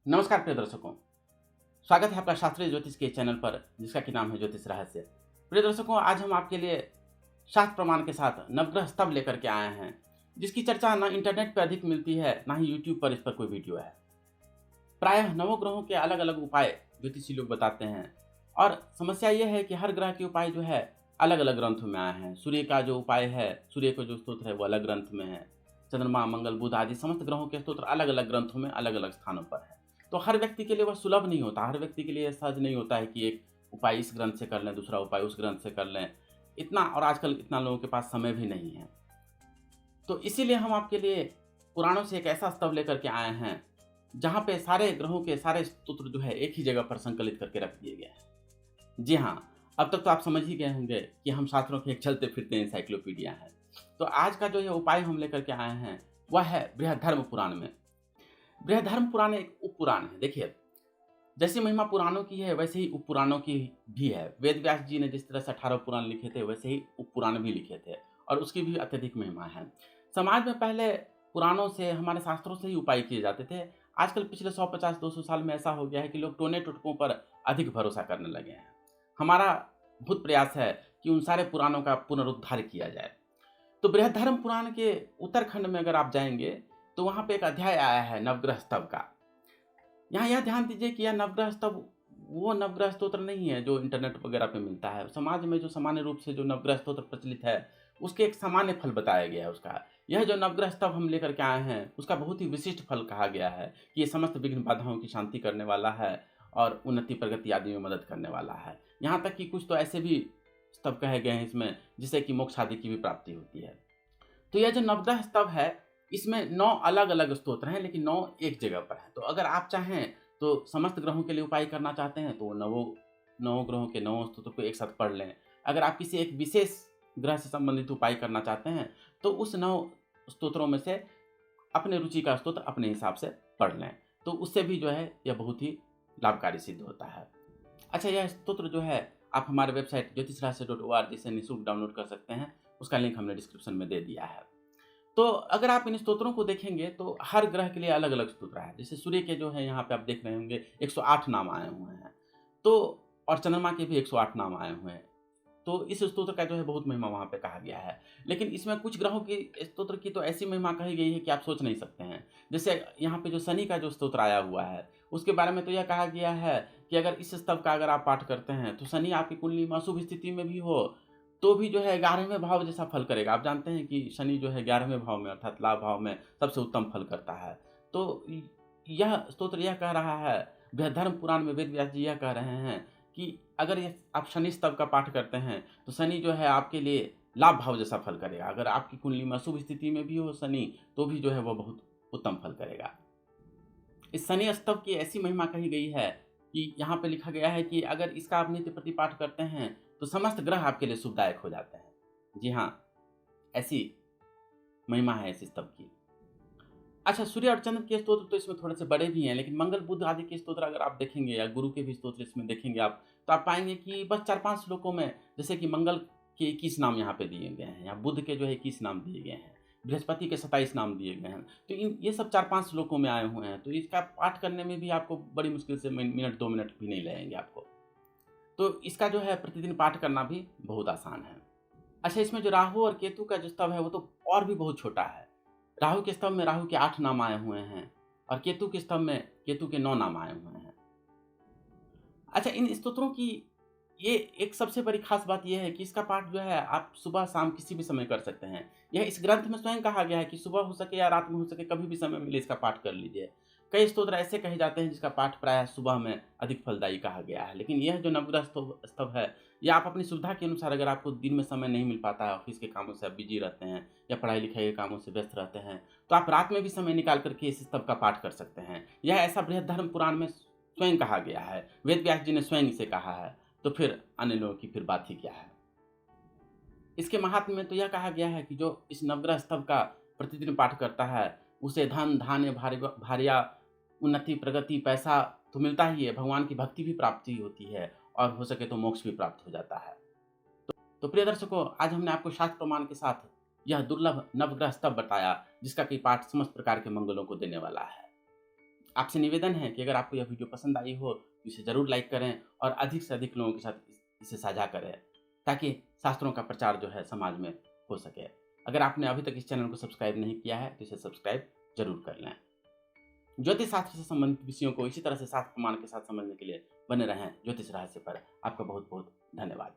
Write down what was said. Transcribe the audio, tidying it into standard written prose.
नमस्कार प्रिय दर्शकों, स्वागत है आपका शास्त्रीय ज्योतिष के चैनल पर जिसका कि नाम है ज्योतिष रहस्य। प्रिय दर्शकों, आज हम आपके लिए शास्त्र प्रमाण के साथ नवग्रह स्तंभ लेकर के आए हैं, जिसकी चर्चा ना इंटरनेट पर अधिक मिलती है, ना ही यूट्यूब पर इस पर कोई वीडियो है। प्रायः नवों ग्रहों के अलग अलग उपाय ज्योतिषी लोग बताते हैं और समस्या यह है कि हर ग्रह के उपाय जो है अलग अलग ग्रंथों में आए हैं। सूर्य का जो उपाय है, सूर्य का जो स्तोत्र है वो अलग ग्रंथ में है। चंद्रमा, मंगल, बुध आदि समस्त ग्रहों के स्तोत्र अलग अलग ग्रंथों में अलग अलग स्थानों पर है। तो हर व्यक्ति के लिए वह सुलभ नहीं होता, हर व्यक्ति के लिए सहज नहीं होता है कि एक उपाय इस ग्रंथ से कर लें, दूसरा उपाय उस ग्रंथ से कर लें। इतना, और आजकल इतना लोगों के पास समय भी नहीं है। तो इसीलिए हम आपके लिए पुराणों से एक ऐसा स्तव लेकर के आए हैं जहाँ पे सारे ग्रहों के सारे स्तोत्र जो है एक ही जगह पर संकलित करके रख दिए गए हैं। जी हाँ, अब तक तो आप समझ ही गए होंगे कि हम शास्त्रों के एक चलते फिरते इंसाइक्लोपीडिया हैं। तो आज का जो ये उपाय हम लेकर के आए हैं वह है बृहद्धर्म पुराण में। बृहद्धर्म पुराण एक उप पुराण है। देखिए, जैसी महिमा पुराणों की है वैसे ही उप पुराणों की भी है। वेद व्यास जी ने जिस तरह से 18 पुराण लिखे थे वैसे ही उप पुराण भी लिखे थे और उसकी भी अत्यधिक महिमा है। समाज में पहले पुराणों से, हमारे शास्त्रों से ही उपाय किए जाते थे। आजकल पिछले 150-200 साल में ऐसा हो गया है कि लोग टोने टुटकों पर अधिक भरोसा करने लगे हैं। हमारा भूत प्रयास है कि उन सारे पुराणों का पुनरुद्धार किया जाए। तो बृहद्धर्म पुराण के उत्तरखंड में अगर आप जाएंगे तो वहाँ पे एक अध्याय आया है नवग्रह स्तव का। यहाँ यह ध्यान दीजिए कि यह नवग्रह स्तव वो नवग्रह स्तोत्र नहीं है जो इंटरनेट वगैरह पे मिलता है। समाज में जो सामान्य रूप से जो नवग्रह स्तोत्र प्रचलित है उसके एक सामान्य फल बताया गया है उसका। यह जो नवग्रह स्तव हम लेकर के आए हैं उसका बहुत ही विशिष्ट फल कहा गया है कि ये समस्त विघ्न बाधाओं की शांति करने वाला है और उन्नति प्रगति आदि में मदद करने वाला है। यहाँ तक कि कुछ तो ऐसे भी स्तव कहे गए हैं इसमें जिससे कि मोक्ष आदि की भी प्राप्ति होती है। तो यह जो नवग्रह स्तव है इसमें 9 अलग अलग स्तोत्र हैं, लेकिन 9 एक जगह पर हैं। तो अगर आप चाहें तो समस्त ग्रहों के लिए उपाय करना चाहते हैं तो नवों ग्रहों के 9 स्तोत्र को एक साथ पढ़ लें। अगर आप किसी एक विशेष ग्रह से संबंधित उपाय करना चाहते हैं तो उस 9 स्तोत्रों में से अपने रुचि का स्तोत्र अपने हिसाब से पढ़ लें, तो उससे भी जो है यह बहुत ही लाभकारी सिद्ध होता है। अच्छा, यह स्तोत्र जो है आप हमारे वेबसाइट ज्योतिषरहस्य.org से निःशुल्क डाउनलोड कर सकते हैं। उसका लिंक हमने डिस्क्रिप्शन में दे दिया है। तो अगर आप इन स्तोत्रों को देखेंगे तो हर ग्रह के लिए अलग अलग स्तोत्र है। जैसे सूर्य के जो है यहाँ पे आप देख रहे होंगे 108 नाम आए हुए हैं, तो और चंद्रमा के भी 108 नाम आए हुए हैं। तो इस स्तोत्र का जो है बहुत महिमा वहाँ पे कहा गया है। लेकिन इसमें कुछ ग्रहों की स्तोत्र की तो ऐसी महिमा कही गई है कि आप सोच नहीं सकते हैं। जैसे यहाँ पे जो शनि का जो स्तोत्र आया हुआ है उसके बारे में तो यह कहा गया है कि अगर इस स्तव का अगर आप पाठ करते हैं तो शनि आपकी कुंडली में अशुभ स्थिति में भी हो तो भी जो है 11वें भाव जैसा फल करेगा। आप जानते हैं कि शनि जो है 11वें भाव में अर्थात लाभ भाव में सबसे उत्तम फल करता है। तो यह स्तोत्र यह कह रहा है, बृहद्धर्म पुराण में वेद व्यास जी यह कह रहे हैं कि अगर ये आप शनि स्तव का पाठ करते हैं तो शनि जो है आपके लिए लाभ भाव जैसा फल करेगा। अगर आपकी कुंडली में अशुभ स्थिति में भी हो शनि तो भी जो है वह बहुत उत्तम फल करेगा। इस शनि स्तव की ऐसी महिमा कही गई है कि यहाँ पे लिखा गया है कि अगर इसका आप नित्य प्रति पाठ करते हैं तो समस्त ग्रह आपके लिए शुभदायक हो जाते हैं। जी हाँ, ऐसी महिमा है इस स्तव की। अच्छा, सूर्य और चंद्र के स्तोत्र तो इसमें थोड़े से बड़े भी हैं, लेकिन मंगल बुध आदि के स्तोत्र अगर आप देखेंगे या गुरु के भी स्तोत्र इसमें देखेंगे आप तो आप पाएंगे कि बस 4-5 श्लोकों में, जैसे कि मंगल के 21 नाम यहाँ पे दिए गए हैं, या बुध के जो है 21 नाम दिए गए हैं, बृहस्पति के 27 नाम दिए गए हैं। तो ये सब 4-5 श्लोकों में आए हुए हैं। तो इसका पाठ करने में भी आपको बड़ी मुश्किल से मिनट 2 मिनट भी नहीं लगेंगे आपको। तो इसका जो है प्रतिदिन पाठ करना भी बहुत आसान है। अच्छा, इसमें जो राहु और केतु का जो स्तव है वो तो और भी बहुत छोटा है। राहु के स्तव में राहु के 8 नाम आए हुए हैं और केतु के स्तव में केतु के 9 नाम आए हुए हैं। अच्छा, इन स्तोत्रों की ये एक सबसे बड़ी खास बात यह है कि इसका पाठ जो है आप सुबह शाम किसी भी समय कर सकते हैं। यह इस ग्रंथ में स्वयं कहा गया है कि सुबह हो सके या रात में हो सके, कभी भी समय मिले इसका पाठ कर लीजिए। कई स्तोत्र ऐसे कहे जाते हैं जिसका पाठ प्रायः सुबह में अधिक फलदायी कहा गया है, लेकिन यह जो नवग्रह स्तव है यह आप अपनी सुविधा के अनुसार, अगर आपको दिन में समय नहीं मिल पाता है, ऑफिस के कामों से आप बिजी रहते हैं या पढ़ाई लिखाई के कामों से व्यस्त रहते हैं, तो आप रात में भी समय निकाल करके इस स्तव का पाठ कर सकते हैं। यह ऐसा बृहद्धर्म पुराण में स्वयं कहा गया है, वेद व्यास जी ने स्वयं इसे कहा है, तो फिर अन्य लोगों की फिर बात ही क्या है। इसके महात्म्य में तो यह कहा गया है कि जो इस नवग्रह स्तव का प्रतिदिन पाठ करता है उसे धन धान्य भार्या उन्नति प्रगति पैसा तो मिलता ही है, भगवान की भक्ति भी प्राप्ति होती है और हो सके तो मोक्ष भी प्राप्त हो जाता है। तो प्रिय दर्शकों, आज हमने आपको शास्त्र प्रमाण के साथ यह दुर्लभ नवग्रह स्तव बताया जिसका कि पाठ समस्त प्रकार के मंगलों को देने वाला है। आपसे निवेदन है कि अगर आपको यह वीडियो पसंद आई हो तो इसे ज़रूर लाइक करें और अधिक से अधिक लोगों के साथ इसे साझा करें, ताकि शास्त्रों का प्रचार जो है समाज में हो सके। अगर आपने अभी तक इस चैनल को सब्सक्राइब नहीं किया है तो इसे सब्सक्राइब जरूर कर लें। ज्योतिष शास्त्र से संबंधित विषयों को इसी तरह से शास्त्र प्रमाण के साथ समझने के लिए बने रहें ज्योतिष रहस्य पर। आपका बहुत बहुत धन्यवाद।